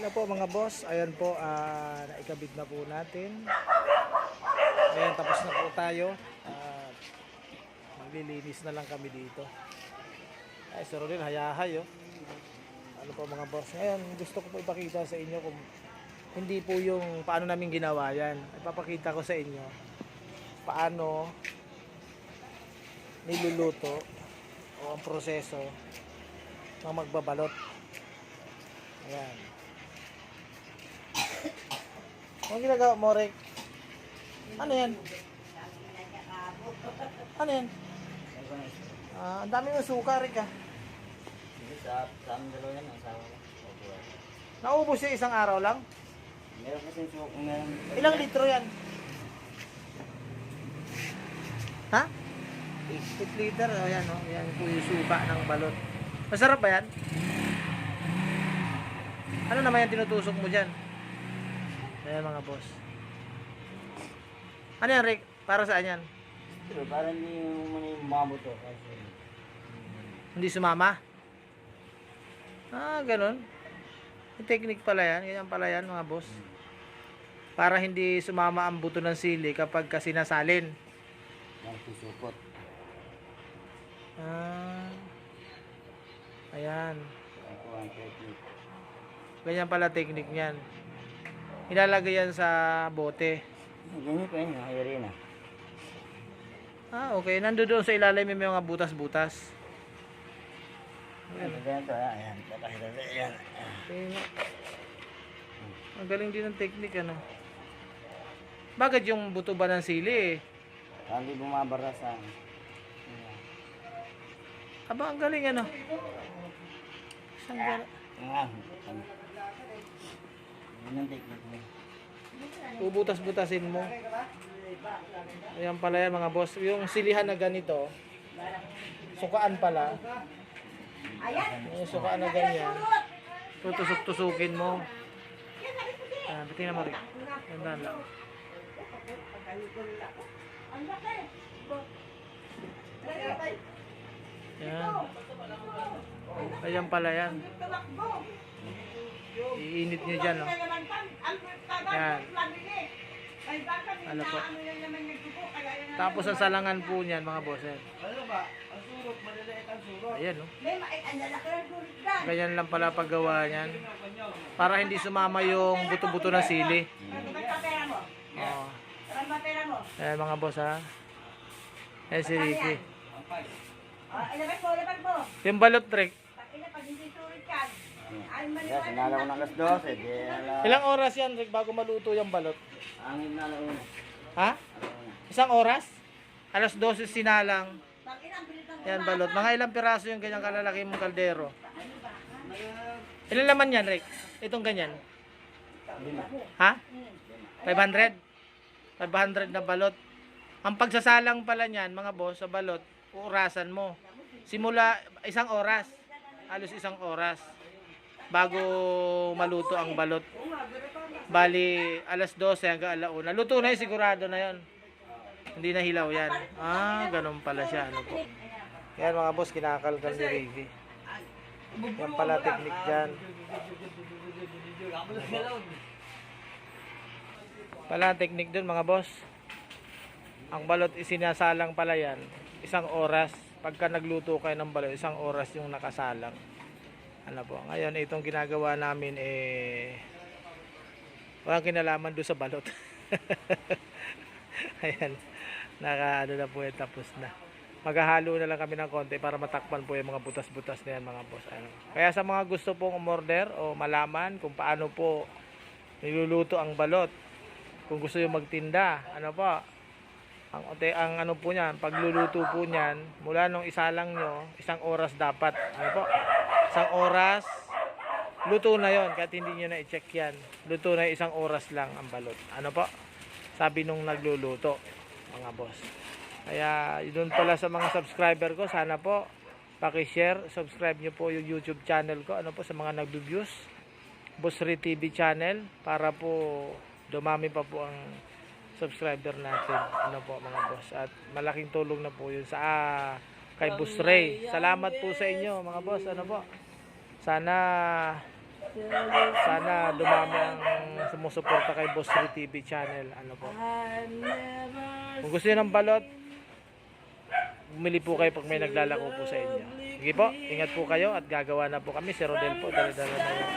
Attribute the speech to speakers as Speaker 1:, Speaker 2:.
Speaker 1: na po mga boss. Ayan po, naikabit na po natin. Ayan, tapos na po tayo. Maglilinis na lang kami dito. Ay, si Rodel, hayahay oh. Ano po mga boss. Ngayon, gusto ko po ipakita sa inyo kung hindi po yung paano namin ginawa yan. Ipapakita ko sa inyo paano niluluto o ang proseso ng magbabalot. Ayan. Anong ginagawa mo, Rick? Ano yan? Ano yan? Ang dami mo suka, Rick ah.
Speaker 2: Sa amin dalawa yan, ang asawa ko.
Speaker 1: Naubos siya isang araw lang?
Speaker 2: Meron kasi yung suka, meron.
Speaker 1: Ilang litro yan? Ha? 8 liter, o yan o. Yan po yung suka ng balot. Masarap ba yan? Ano naman yan tinutusok mo dyan? Ayan mga boss. Ano yan, Rick? Para saan yan?
Speaker 2: Pero parang hindi mo na yung mabuto. Kasi
Speaker 1: Hindi sumama? Ganun. Yung technique pala yan. Ganyan pala yan mga boss. Para hindi sumama ang buto ng sili kapag sinasalin.
Speaker 2: susupot.
Speaker 1: Ayan.
Speaker 2: Ako ang technique.
Speaker 1: Ganyan pala technique niyan. Ilalagay yan sa bote.
Speaker 2: Ganyan pa yun, nakayari na.
Speaker 1: Okay. Nandoon sa ilalim may mga butas-butas.
Speaker 2: Ayan, ganyan to, ayan. Tatahira, ayan.
Speaker 1: Ang galing din ng technique, ano? Bakit yung buto ba ng sili eh?
Speaker 2: Hindi bumabara sa...
Speaker 1: Aba, ang galing, ano? Isang galing.
Speaker 2: Yun ang technique mo.
Speaker 1: Bubutas-butasin mo. Ayan pala yan mga boss. Yung silihan na ganito, sukaan pala. Yung sukaan na ganyan, tutusok-tusukin mo. Tingnan mo rin. Ganda lang. Yan. Ayan pala yan. Iinit nyo dyan, no? Yan. Ano po? Tapos sa salangan po niyan, mga boss. Ayan, no? Ganyan lang pala paggawa niyan. Para hindi sumama yung buto-buto ng sili. Ayan, mga boss, ha? Ayan si Ricky. Yung balot trick.
Speaker 2: Yes, sinala ko ng alas 12.
Speaker 1: Ilang oras yan, Rick, bago maluto yung balot?
Speaker 2: Angin na lang una.
Speaker 1: Ha? Isang oras? Alas 12 sinalang. Yan, balot. Mga ilang piraso yung ganyang kalalaki mong kaldero? Ilan laman yan, Rick? Itong ganyan? Ha? 500? 500 na balot. Ang pagsasalang pala niyan, mga boss, sa balot, orasan mo. Simula isang oras. Halos isang oras. Bago maluto ang balot. Bali, alas 12 hanggang alauna. Luto na yun, sigurado na yun. Hindi na hilaw yan. Ganun pala siya. Ano po. Yan mga boss, kinakalkal ni Ricky. Yan pala technique dyan. Pala technique dun mga boss. Ang balot isinasalang pala yan. Isang oras. Pagka nagluto kayo ng balot, isang oras yung nakasalang. Ano po. Ngayon, itong ginagawa namin walang kinalaman doon sa balot. Ayan. Ano na po yan, tapos na. Maghahalo na lang kami ng konti para matakpan po yung mga butas-butas na yan mga boss. Kaya sa mga gusto pong umorder o malaman kung paano po niluluto ang balot, kung gusto yung magtinda, ano po, ang ano po niyan, pagluluto po niyan, mula nung isalang nyo, isang oras dapat. Ano po? Isang oras, luto na yon, kahit hindi nyo na i-check yan. Luto na isang oras lang ang balot. Ano po? Sabi nung nagluluto, mga boss. Kaya yun pala sa mga subscriber ko, sana po paki-share, subscribe nyo po yung YouTube channel ko, ano po, sa mga nagbi-views, Boss Ray TV channel, para po dumami pa po ang subscriber natin, ano po mga boss. At malaking tulong na po yun sa kay Boss Ray. Salamat po sa inyo mga boss, ano po. Sana Sana dumami ang sumusuporta kay Boss Ri TV channel. Ano po. Kung gusto niyo ng balot, bumili po kayo pag may naglalako po sa inyo. Sige po, ingat po kayo at gagawa na po kami. Si Rodel po, dala-dala na yun.